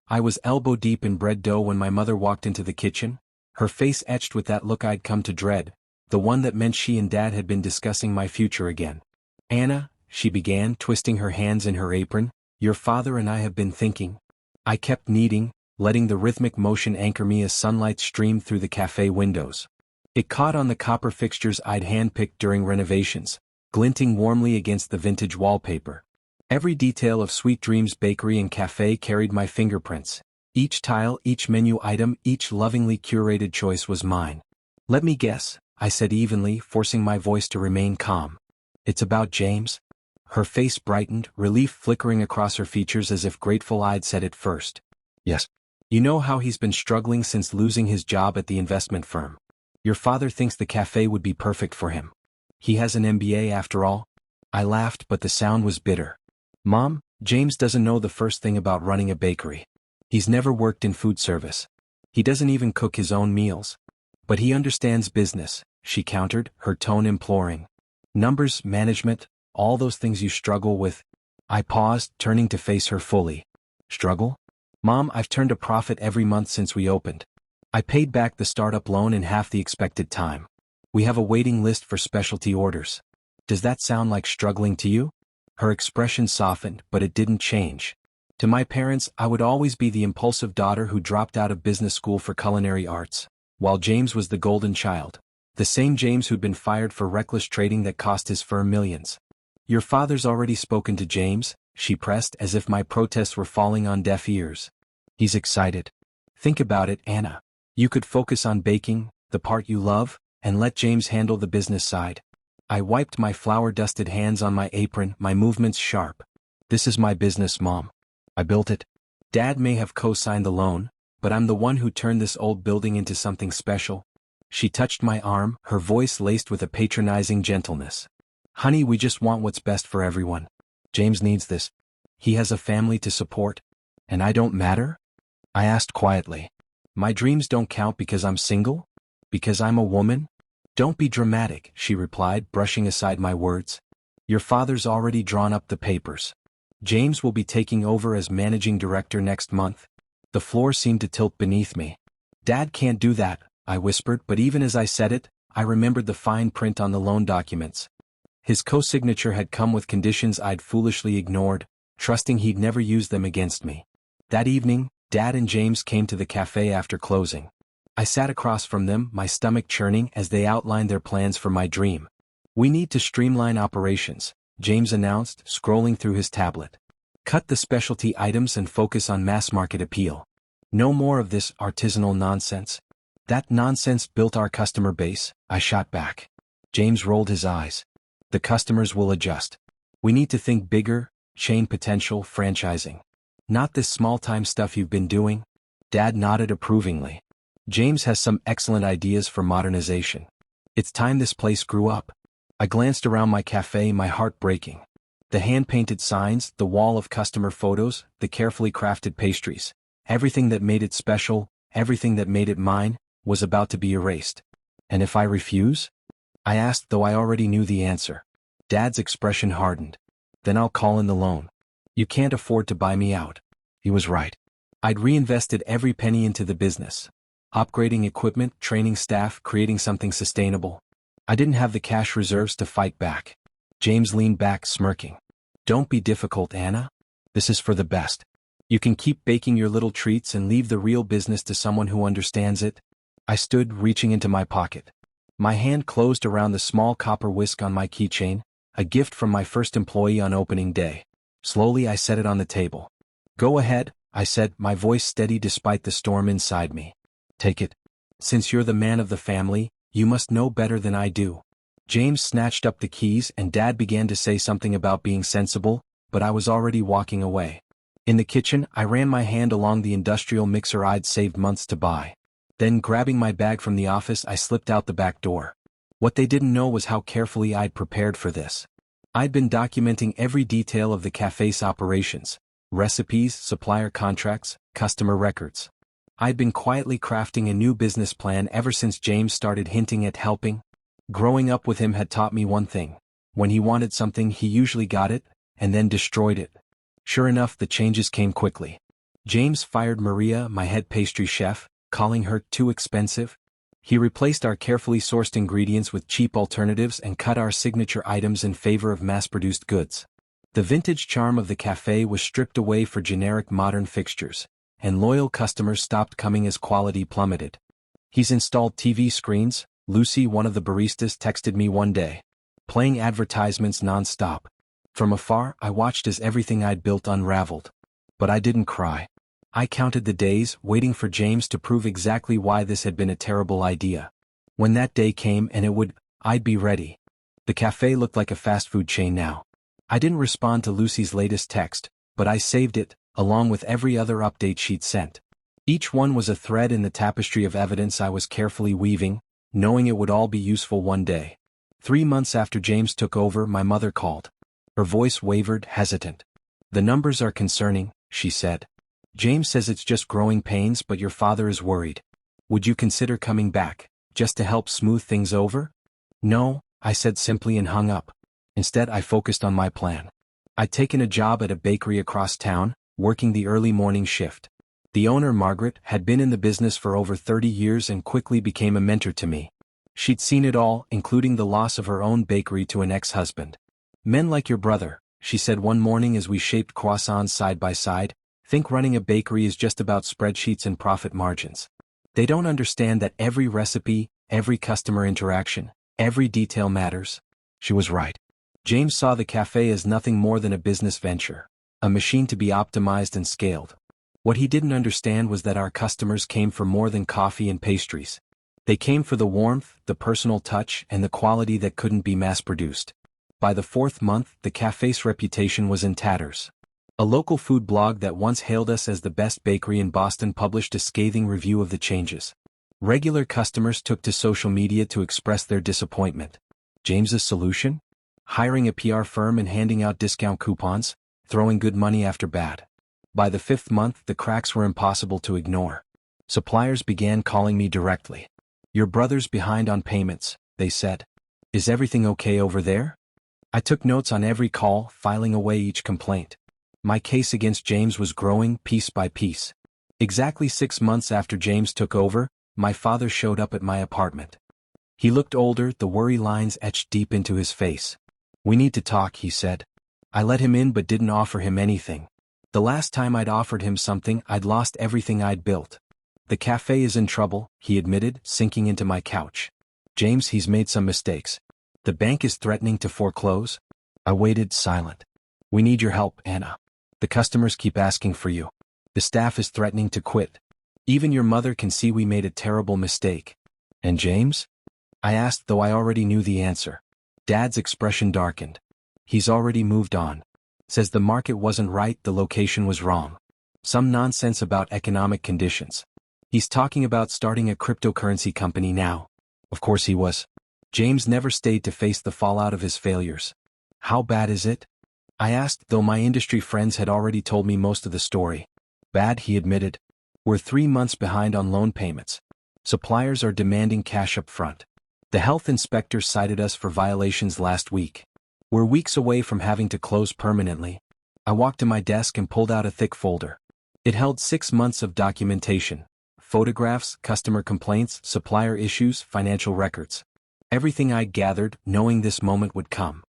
I was elbow-deep in bread dough when my mother walked into the kitchen, her face etched with that look I'd come to dread, the one that meant she and Dad had been discussing my future again. "Anna," she began, twisting her hands in her apron, "your father and I have been thinking." I kept kneading, letting the rhythmic motion anchor me as sunlight streamed through the cafe windows. It caught on the copper fixtures I'd handpicked during renovations, glinting warmly against the vintage wallpaper. Every detail of Sweet Dreams Bakery and Cafe carried my fingerprints. Each tile, each menu item, each lovingly curated choice was mine. "Let me guess," I said evenly, forcing my voice to remain calm. "It's about James?" Her face brightened, relief flickering across her features as if grateful I'd said it first. "Yes. You know how he's been struggling since losing his job at the investment firm. Your father thinks the cafe would be perfect for him. He has an MBA after all." I laughed, but the sound was bitter. "Mom, James doesn't know the first thing about running a bakery. He's never worked in food service. He doesn't even cook his own meals. But he understands business," she countered, her tone imploring. "Numbers, management, all those things you struggle with." I paused, turning to face her fully. "Struggle? Mom, I've turned a profit every month since we opened. I paid back the startup loan in half the expected time. We have a waiting list for specialty orders. Does that sound like struggling to you?" Her expression softened, but it didn't change. To my parents, I would always be the impulsive daughter who dropped out of business school for culinary arts, while James was the golden child. The same James who'd been fired for reckless trading that cost his firm millions. "Your father's already spoken to James," she pressed as if my protests were falling on deaf ears. "He's excited. Think about it, Anna. You could focus on baking, the part you love, and let James handle the business side." I wiped my flour-dusted hands on my apron, my movements sharp. "This is my business, Mom. I built it. Dad may have co-signed the loan, but I'm the one who turned this old building into something special." She touched my arm, her voice laced with a patronizing gentleness. "Honey, we just want what's best for everyone. James needs this. He has a family to support. And I don't matter?" I asked quietly. "My dreams don't count because I'm single? Because I'm a woman?" "Don't be dramatic," she replied, brushing aside my words. "Your father's already drawn up the papers. James will be taking over as managing director next month." The floor seemed to tilt beneath me. "Dad can't do that," I whispered, but even as I said it, I remembered the fine print on the loan documents. His co-signature had come with conditions I'd foolishly ignored, trusting he'd never use them against me. That evening, Dad and James came to the cafe after closing. I sat across from them, my stomach churning as they outlined their plans for my dream. "We need to streamline operations," James announced, scrolling through his tablet. "Cut the specialty items and focus on mass-market appeal. No more of this artisanal nonsense." "That nonsense built our customer base," I shot back. James rolled his eyes. "The customers will adjust. We need to think bigger, chain potential, franchising. Not this small-time stuff you've been doing." Dad nodded approvingly. "James has some excellent ideas for modernization. It's time this place grew up." I glanced around my cafe, my heart breaking. The hand-painted signs, the wall of customer photos, the carefully crafted pastries. Everything that made it special, everything that made it mine, was about to be erased. "And if I refuse?" I asked, though I already knew the answer. Dad's expression hardened. "Then I'll call in the loan. You can't afford to buy me out." He was right. I'd reinvested every penny into the business. Upgrading equipment, training staff, creating something sustainable. I didn't have the cash reserves to fight back. James leaned back, smirking. "Don't be difficult, Anna. This is for the best. You can keep baking your little treats and leave the real business to someone who understands it." I stood, reaching into my pocket. My hand closed around the small copper whisk on my keychain, a gift from my first employee on opening day. Slowly I set it on the table. "Go ahead," I said, my voice steady despite the storm inside me. "Take it. Since you're the man of the family, you must know better than I do." James snatched up the keys and Dad began to say something about being sensible, but I was already walking away. In the kitchen, I ran my hand along the industrial mixer I'd saved months to buy. Then, grabbing my bag from the office, I slipped out the back door. What they didn't know was how carefully I'd prepared for this. I'd been documenting every detail of the cafe's operations: recipes, supplier contracts, customer records. I'd been quietly crafting a new business plan ever since James started hinting at helping. Growing up with him had taught me one thing: when he wanted something, he usually got it, and then destroyed it. Sure enough, the changes came quickly. James fired Maria, my head pastry chef, calling her too expensive. He replaced our carefully sourced ingredients with cheap alternatives and cut our signature items in favor of mass-produced goods. The vintage charm of the cafe was stripped away for generic modern fixtures, and loyal customers stopped coming as quality plummeted. He's installed TV screens, Lucy, one of the baristas, texted me one day, playing advertisements non-stop. From afar, I watched as everything I'd built unraveled. But I didn't cry. I counted the days, waiting for James to prove exactly why this had been a terrible idea. When that day came and I'd be ready. The cafe looked like a fast food chain now. I didn't respond to Lucy's latest text, but I saved it, along with every other update she'd sent. Each one was a thread in the tapestry of evidence I was carefully weaving, knowing it would all be useful one day. 3 months after James took over, my mother called. Her voice wavered, hesitant. "The numbers are concerning," she said. "James says it's just growing pains, but your father is worried. Would you consider coming back, just to help smooth things over?" "No," I said simply and hung up. Instead, I focused on my plan. I'd taken a job at a bakery across town, working the early morning shift. The owner, Margaret, had been in the business for over 30 years and quickly became a mentor to me. She'd seen it all, including the loss of her own bakery to an ex-husband. "Men like your brother," she said one morning as we shaped croissants side by side, "think running a bakery is just about spreadsheets and profit margins. They don't understand that every recipe, every customer interaction, every detail matters." She was right. James saw the cafe as nothing more than a business venture, a machine to be optimized and scaled. What he didn't understand was that our customers came for more than coffee and pastries. They came for the warmth, the personal touch, and the quality that couldn't be mass-produced. By the 4th month, the cafe's reputation was in tatters. A local food blog that once hailed us as the best bakery in Boston published a scathing review of the changes. Regular customers took to social media to express their disappointment. James's solution? Hiring a PR firm and handing out discount coupons, throwing good money after bad. By the 5th month, the cracks were impossible to ignore. Suppliers began calling me directly. "Your brother's behind on payments," they said. "Is everything okay over there?" I took notes on every call, filing away each complaint. My case against James was growing piece by piece. Exactly 6 months after James took over, my father showed up at my apartment. He looked older, the worry lines etched deep into his face. "We need to talk," he said. I let him in but didn't offer him anything. The last time I'd offered him something, I'd lost everything I'd built. "The cafe is in trouble," he admitted, sinking into my couch. "James, he's made some mistakes. The bank is threatening to foreclose." I waited, silent. "We need your help, Anna. The customers keep asking for you. The staff is threatening to quit. Even your mother can see we made a terrible mistake." "And James?" I asked, though I already knew the answer. Dad's expression darkened. "He's already moved on. Says the market wasn't right, the location was wrong. Some nonsense about economic conditions. He's talking about starting a cryptocurrency company now." Of course he was. James never stayed to face the fallout of his failures. "How bad is it?" I asked, though my industry friends had already told me most of the story. "Bad," he admitted. "We're 3 months behind on loan payments. Suppliers are demanding cash up front. The health inspector cited us for violations last week. We're weeks away from having to close permanently." I walked to my desk and pulled out a thick folder. It held 6 months of documentation. Photographs, customer complaints, supplier issues, financial records. Everything I'd gathered, knowing this moment would come.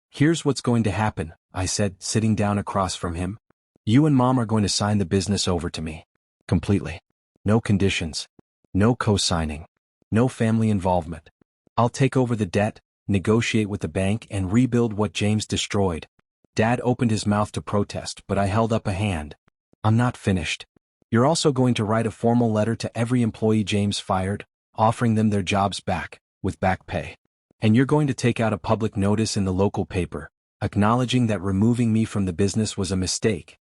"Here's what's going to happen," I said, sitting down across from him. "You and Mom are going to sign the business over to me. Completely. No conditions. No co-signing. No family involvement. I'll take over the debt, negotiate with the bank, and rebuild what James destroyed." Dad opened his mouth to protest, but I held up a hand. "I'm not finished. You're also going to write a formal letter to every employee James fired, offering them their jobs back, with back pay. And you're going to take out a public notice in the local paper, acknowledging that removing me from the business was a mistake."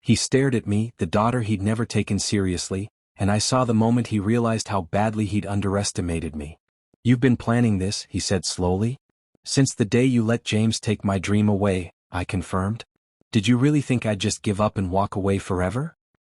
He stared at me, the daughter he'd never taken seriously, and I saw the moment he realized how badly he'd underestimated me. "You've been planning this," he said slowly. "Since the day you let James take my dream away," I confirmed. "Did you really think I'd just give up and walk away forever?"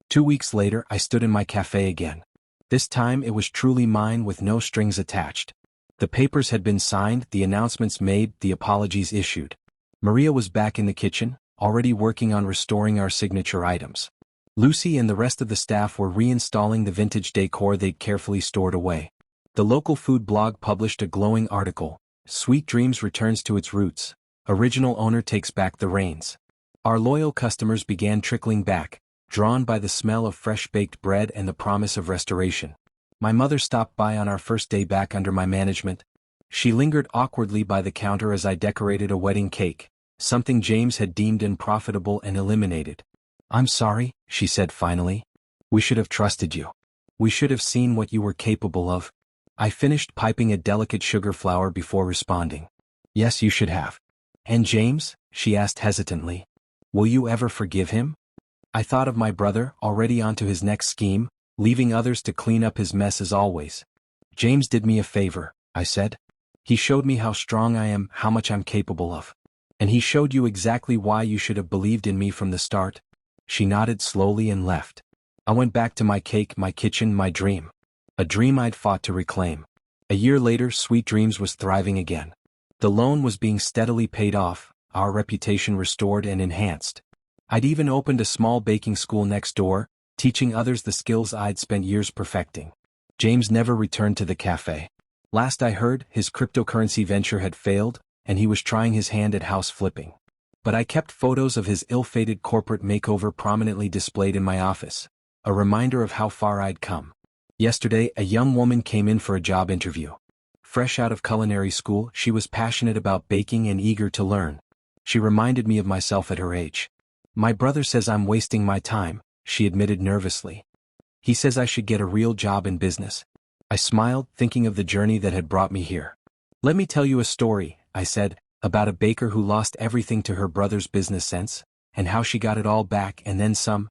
2 weeks later, I stood in my cafe again. This time it was truly mine, with no strings attached. The papers had been signed, the announcements made, the apologies issued. Maria was back in the kitchen, already working on restoring our signature items. Lucy and the rest of the staff were reinstalling the vintage decor they'd carefully stored away. The local food blog published a glowing article, "Sweet Dreams returns to its roots. Original owner takes back the reins." Our loyal customers began trickling back, drawn by the smell of fresh-baked bread and the promise of restoration. My mother stopped by on our first day back under my management. She lingered awkwardly by the counter as I decorated a wedding cake, something James had deemed unprofitable and eliminated. "I'm sorry," she said finally. "We should have trusted you. We should have seen what you were capable of." I finished piping a delicate sugar flower before responding. "Yes, you should have." "And James?" she asked hesitantly. "Will you ever forgive him?" I thought of my brother, already onto his next scheme, leaving others to clean up his mess as always. "James did me a favor," I said. "He showed me how strong I am, how much I'm capable of. And he showed you exactly why you should have believed in me from the start." She nodded slowly and left. I went back to my cake, my kitchen, my dream. A dream I'd fought to reclaim. A year later, Sweet Dreams was thriving again. The loan was being steadily paid off, our reputation restored and enhanced. I'd even opened a small baking school next door, teaching others the skills I'd spent years perfecting. James never returned to the cafe. Last I heard, his cryptocurrency venture had failed, and he was trying his hand at house flipping. But I kept photos of his ill-fated corporate makeover prominently displayed in my office, a reminder of how far I'd come. Yesterday, a young woman came in for a job interview. Fresh out of culinary school, she was passionate about baking and eager to learn. She reminded me of myself at her age. "My brother says I'm wasting my time," she admitted nervously. "He says I should get a real job in business." I smiled, thinking of the journey that had brought me here. "Let me tell you a story," I said, "about a baker who lost everything to her brother's business sense, and how she got it all back and then some."